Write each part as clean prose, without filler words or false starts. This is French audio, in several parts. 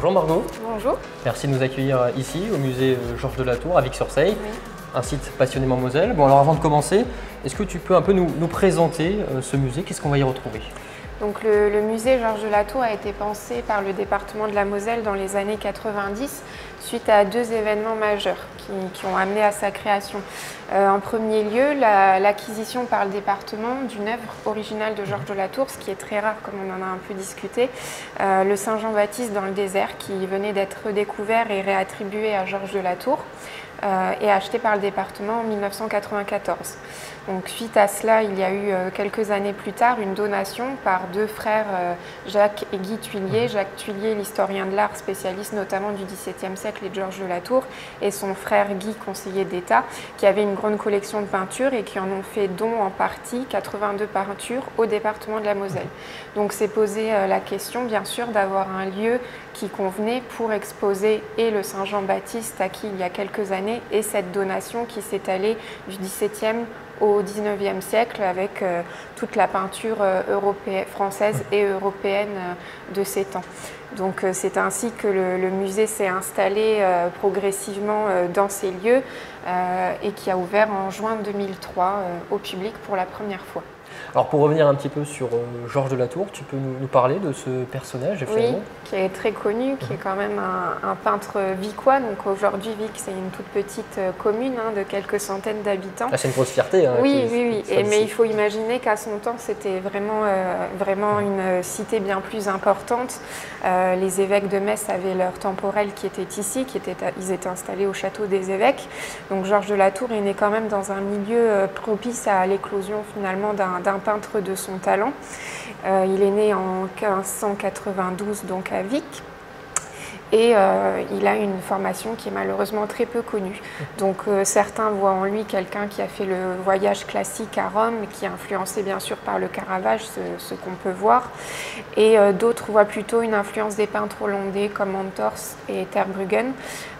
Bonjour Margot. Bonjour. Merci de nous accueillir ici au musée Georges de Latour à Vic-sur-Seille, Oui. un site passionnément Moselle. Bon alors avant de commencer, est-ce que tu peux un peu nous présenter ce musée? Qu'est-ce qu'on va y retrouver? Donc le musée Georges de Latour a été pensé par le département de la Moselle dans les années 90 suite à deux événements majeurs qui ont amené à sa création. En premier lieu, l'acquisition par le département d'une œuvre originale de Georges de Latour, ce qui est très rare comme on en a un peu discuté, le Saint-Jean-Baptiste dans le désert qui venait d'être découvert et réattribué à Georges de Latour. Et acheté par le département en 1994. Donc, suite à cela, il y a eu quelques années plus tard une donation par deux frères Jacques et Guy Thuillier. Jacques Thuillier, l'historien de l'art, spécialiste notamment du XVIIe siècle et de Georges de Latour, et son frère Guy, conseiller d'État, qui avait une grande collection de peintures et qui en ont fait don en partie 82 peintures au département de la Moselle. Donc c'est posé la question bien sûr d'avoir un lieu qui convenait pour exposer et le Saint-Jean-Baptiste acquis il y a quelques années et cette donation qui s'est allée du XVIIe au XIXe siècle avec toute la peinture française et européenne de ces temps. Donc c'est ainsi que le musée s'est installé progressivement dans ces lieux et qui a ouvert en juin 2003 au public pour la première fois. Alors pour revenir un petit peu sur Georges de Latour, tu peux nous parler de ce personnage finalement? Oui, qui est très connu, qui est quand même un peintre vicois. Donc aujourd'hui, Vic, c'est une toute petite commune de quelques centaines d'habitants. Ah, c'est une grosse fierté. Hein, oui. Mais il faut imaginer qu'à son temps, c'était vraiment une cité bien plus importante. Les évêques de Metz avaient leur temporel qui était ici, ils étaient installés au château des évêques. Donc Georges de Latour est né quand même dans un milieu propice à l'éclosion finalement d'un peintre de son talent. Il est né en 1592 donc à Vic. Et il a une formation qui est malheureusement très peu connue. Donc certains voient en lui quelqu'un qui a fait le voyage classique à Rome, qui est influencé bien sûr par le Caravage, ce qu'on peut voir. Et d'autres voient plutôt une influence des peintres hollandais comme Antors et Terbruggen.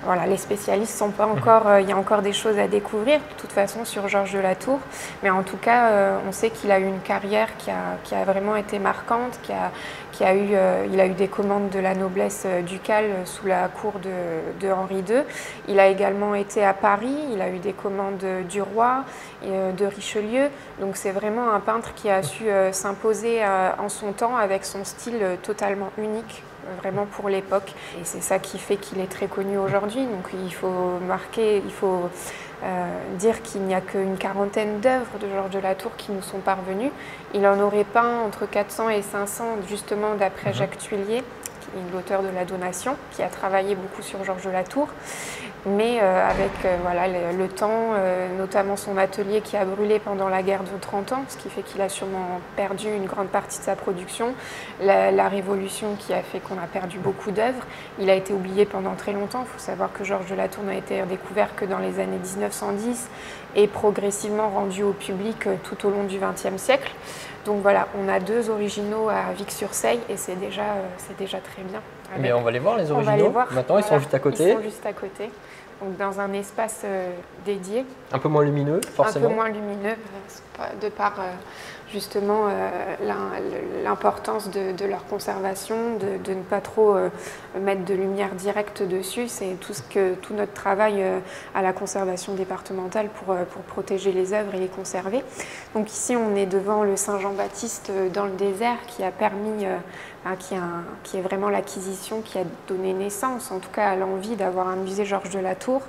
Voilà, les spécialistes sont pas encore, il y a encore des choses à découvrir de toute façon sur Georges de Latour. Mais en tout cas, on sait qu'il a eu une carrière qui a vraiment été marquante, il a eu des commandes de la noblesse ducale sous la cour de Henri II. Il a également été à Paris, il a eu des commandes du roi, de Richelieu. Donc c'est vraiment un peintre qui a su s'imposer en son temps avec son style totalement unique, vraiment pour l'époque. Et c'est ça qui fait qu'il est très connu aujourd'hui. Donc il faut dire qu'il n'y a qu'une quarantaine d'œuvres de Georges de Latour qui nous sont parvenues. Il en aurait peint entre 400 et 500 justement d'après Jacques Thuillier, l'auteur de la donation, qui a travaillé beaucoup sur Georges de Latour. Mais avec le temps, notamment son atelier qui a brûlé pendant la guerre de 30 ans, ce qui fait qu'il a sûrement perdu une grande partie de sa production, la Révolution qui a fait qu'on a perdu beaucoup d'œuvres. Il a été oublié pendant très longtemps. Il faut savoir que Georges de Latour n'a été redécouvert que dans les années 1910 et progressivement rendu au public tout au long du XXe siècle. Donc voilà, on a deux originaux à Vic-sur-Seille et c'est déjà très bien. Mais on va les voir les originaux. On va les voir. Maintenant, ils sont juste à côté. Ils sont juste à côté, donc dans un espace dédié. Un peu moins lumineux, forcément. Un peu moins lumineux, de par justement l'importance de leur conservation, de ne pas trop mettre de lumière directe dessus. C'est tout notre travail à la conservation départementale pour protéger les œuvres et les conserver. Donc ici, on est devant le Saint-Jean-Baptiste dans le désert qui a permis, qui est vraiment l'acquisition qui a donné naissance, en tout cas à l'envie d'avoir un musée Georges de Latour.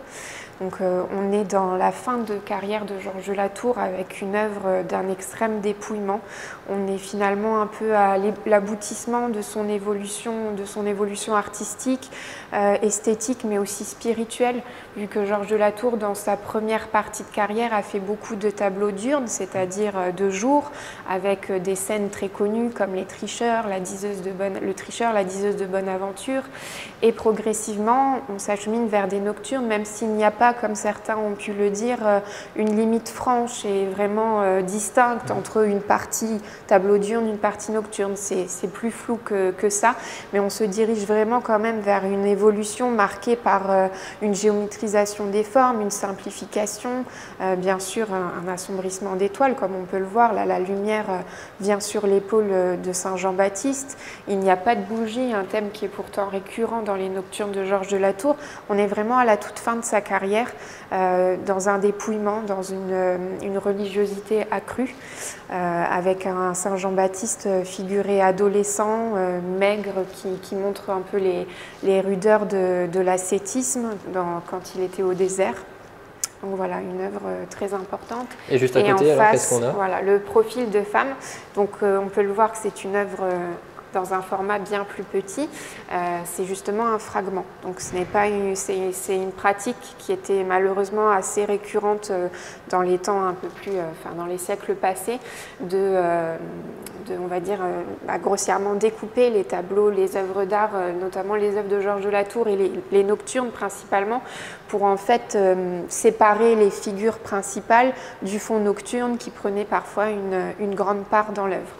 Donc on est dans la fin de carrière de Georges de Latour avec une œuvre d'un extrême dépouillement. On est finalement un peu à l'aboutissement de son évolution artistique, esthétique, mais aussi spirituelle, vu que Georges de Latour, dans sa première partie de carrière, a fait beaucoup de tableaux diurnes, c'est-à-dire de jour, avec des scènes très connues comme les tricheurs, le tricheur, la diseuse de bonne aventure. Et progressivement, on s'achemine vers des nocturnes, même s'il n'y a pas, comme certains ont pu le dire, une limite franche et vraiment distincte entre une partie tableau diurne, une partie nocturne. C'est plus flou que ça, mais on se dirige vraiment quand même vers une évolution marquée par une géométrisation des formes, une simplification, bien sûr un assombrissement d'étoiles, comme on peut le voir. Là, la lumière vient sur l'épaule de Saint Jean-Baptiste. Il n'y a pas de bougie, un thème qui est pourtant récurrent dans les nocturnes de Georges de la Tour. On est vraiment à la toute fin de sa carrière, dans un dépouillement, dans une religiosité accrue, avec un Saint Jean-Baptiste figuré adolescent, maigre, qui montre un peu les rudeurs de l'ascétisme quand il était au désert. Donc voilà, une œuvre très importante. Et juste à côté, alors qu'est-ce qu'on a? Voilà, le profil de femme. Donc on peut le voir que c'est une œuvre dans un format bien plus petit. C'est justement un fragment. Donc ce n'est pas c'est une pratique qui était malheureusement assez récurrente dans les temps un peu plus, dans les siècles passés, on va dire, grossièrement découper les tableaux, les œuvres d'art, notamment les œuvres de Georges de la Tour et les nocturnes principalement, pour en fait séparer les figures principales du fond nocturne qui prenait parfois une grande part dans l'œuvre.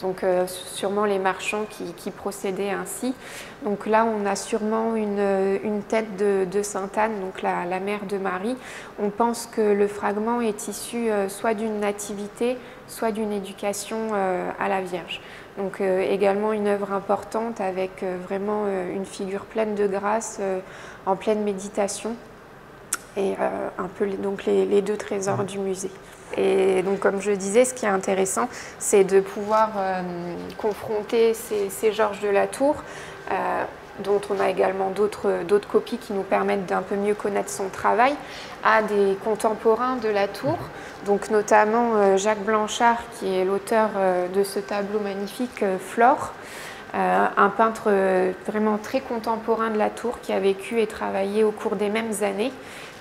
Donc sûrement les marchands qui procédaient ainsi. Donc là, on a sûrement une tête de Sainte Anne, donc la mère de Marie. On pense que le fragment est issu soit d'une nativité, soit d'une éducation à la Vierge. Donc également une œuvre importante avec vraiment une figure pleine de grâce, en pleine méditation, et un peu donc les deux trésors du musée. Et donc, comme je disais, ce qui est intéressant, c'est de pouvoir confronter ces Georges de la Tour, dont on a également d'autres copies qui nous permettent d'un peu mieux connaître son travail, à des contemporains de la Tour, donc notamment Jacques Blanchard, qui est l'auteur de ce tableau magnifique, Flore, un peintre vraiment très contemporain de la Tour, qui a vécu et travaillé au cours des mêmes années,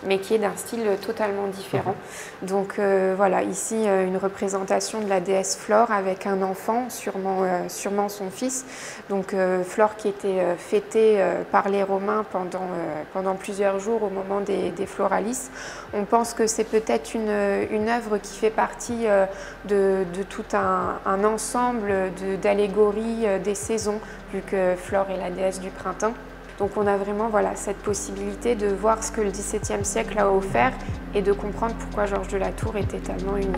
mais qui est d'un style totalement différent. Donc voilà, ici une représentation de la déesse Flore avec un enfant, sûrement son fils. Donc Flore qui était fêtée par les Romains pendant plusieurs jours au moment des Floralis. On pense que c'est peut-être une œuvre qui fait partie de tout un ensemble d'allégories des saisons, vu que Flore est la déesse du printemps. Donc on a vraiment cette possibilité de voir ce que le XVIIe siècle a offert et de comprendre pourquoi Georges de la Tour était tellement unique.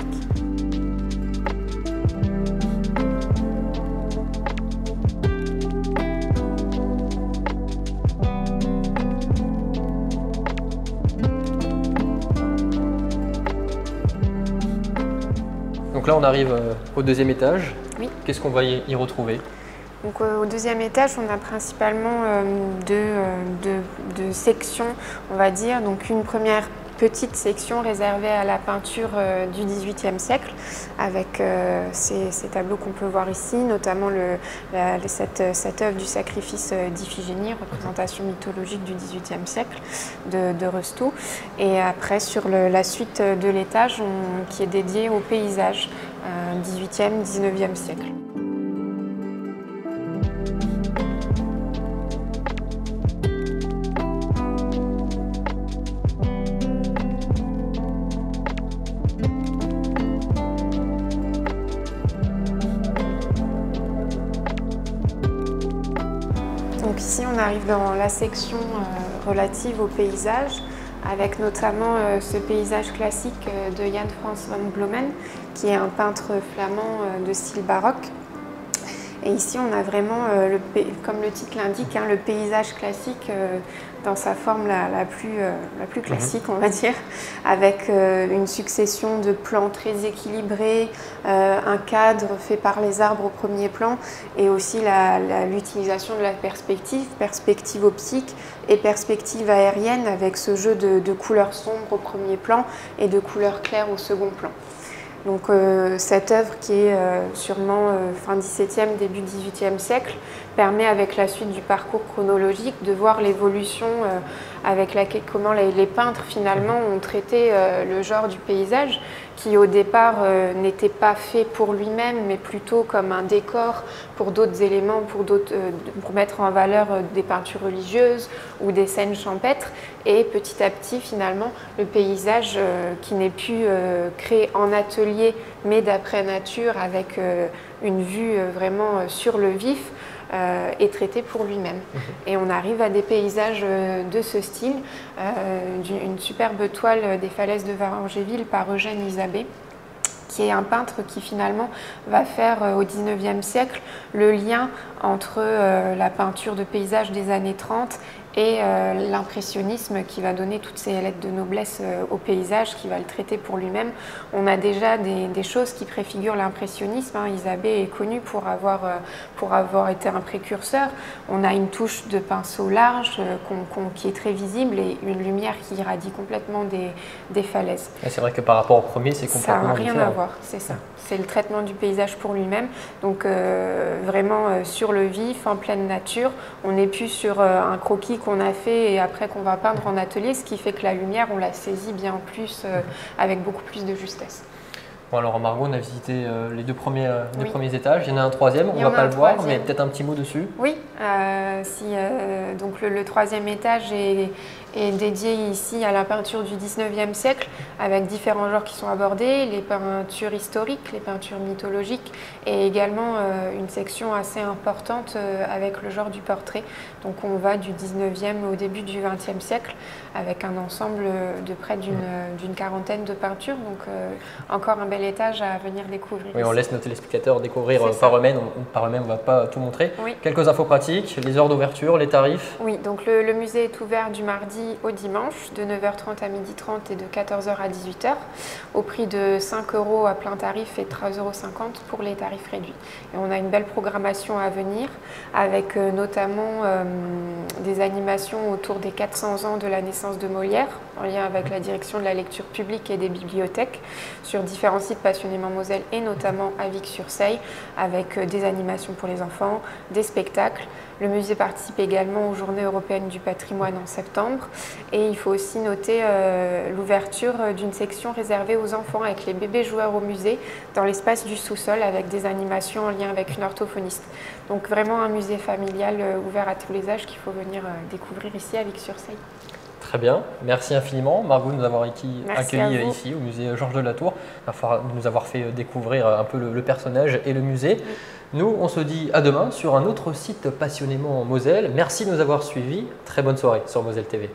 Donc là on arrive au deuxième étage. Oui. Qu'est-ce qu'on va y retrouver? Donc, au deuxième étage, on a principalement deux sections, on va dire. Donc une première petite section réservée à la peinture du XVIIIe siècle, avec ces tableaux qu'on peut voir ici, notamment cette œuvre du sacrifice d'Iphigénie, représentation mythologique du XVIIIe siècle de Restaud. Et après, sur la suite de l'étage, qui est dédié au paysage XVIIIe, XIXe siècle. Donc ici, on arrive dans la section relative au paysage, avec notamment ce paysage classique de Jan Frans van Bloemen, qui est un peintre flamand de style baroque. Et ici, on a vraiment, comme le titre l'indique, le paysage classique dans sa forme la plus classique, on va dire, avec une succession de plans très équilibrés, un cadre fait par les arbres au premier plan, et aussi l'utilisation de la perspective optique et perspective aérienne, avec ce jeu de couleurs sombres au premier plan et de couleurs claires au second plan. Donc cette œuvre qui est sûrement fin XVIIe, début XVIIIe siècle, permet avec la suite du parcours chronologique de voir l'évolution avec comment les peintres finalement ont traité le genre du paysage, qui au départ n'était pas fait pour lui-même, mais plutôt comme un décor pour d'autres éléments, pour mettre en valeur des peintures religieuses ou des scènes champêtres. Et petit à petit, finalement, le paysage qui n'est plus créé en atelier, mais d'après nature, avec une vue vraiment sur le vif, est traité pour lui-même. Et on arrive à des paysages de ce style, une superbe toile des falaises de Varangéville par Eugène Isabey, qui est un peintre qui finalement va faire au XIXe siècle le lien entre la peinture de paysage des années 30 et l'impressionnisme, qui va donner toutes ces lettres de noblesse au paysage, qui va le traiter pour lui-même. On a déjà des choses qui préfigurent l'impressionnisme. Isabey est connu pour avoir été un précurseur. On a une touche de pinceau large qui est très visible et une lumière qui irradie complètement des falaises. C'est vrai que par rapport au premier, c'est complètement différent. Ça n'a rien à voir, c'est ça. C'est le traitement du paysage pour lui-même. Donc vraiment sur le vif, en pleine nature. On n'est plus sur un croquis qu'on a fait et après qu'on va peindre en atelier, ce qui fait que la lumière, on la saisit bien plus, avec beaucoup plus de justesse. Bon, alors Margot, on a visité les deux premiers étages, il y en a un troisième, on ne va pas le voir, mais peut-être un petit mot dessus. Oui, donc le troisième étage est dédié ici à la peinture du XIXe siècle, avec différents genres qui sont abordés, les peintures historiques, les peintures mythologiques, et également une section assez importante avec le genre du portrait. Donc on va du XIXe au début du XXe siècle, avec un ensemble de près d'une quarantaine de peintures, donc encore un bel étage à venir découvrir. Oui, on laisse nos téléspectateurs découvrir par eux-mêmes, on ne va pas tout montrer. Oui. Quelques infos pratiques, les heures d'ouverture, les tarifs. Oui, donc le musée est ouvert du mardi au dimanche, de 9h30 à 12h30 et de 14h à 18h, au prix de 5 € à plein tarif et 13,50 € pour les tarifs réduits. Et on a une belle programmation à venir, avec notamment des animations autour des 400 ans de la naissance de Molière, en lien avec la direction de la lecture publique et des bibliothèques, sur différents sites passionnément Moselle et notamment à Vic-sur-Seille, avec des animations pour les enfants, des spectacles. Le musée participe également aux Journées européennes du patrimoine en septembre, et il faut aussi noter l'ouverture d'une section réservée aux enfants avec les bébés joueurs au musée dans l'espace du sous-sol, avec des animations en lien avec une orthophoniste. Donc vraiment un musée familial ouvert à tous les âges qu'il faut venir découvrir ici à Vic-sur-Seille. Très bien, merci infiniment Margot de nous avoir accueillis ici au musée Georges de la Tour, de nous avoir fait découvrir un peu le personnage et le musée. Oui. Nous, on se dit à demain sur un autre site passionnément Moselle. Merci de nous avoir suivis. Très bonne soirée sur Moselle TV.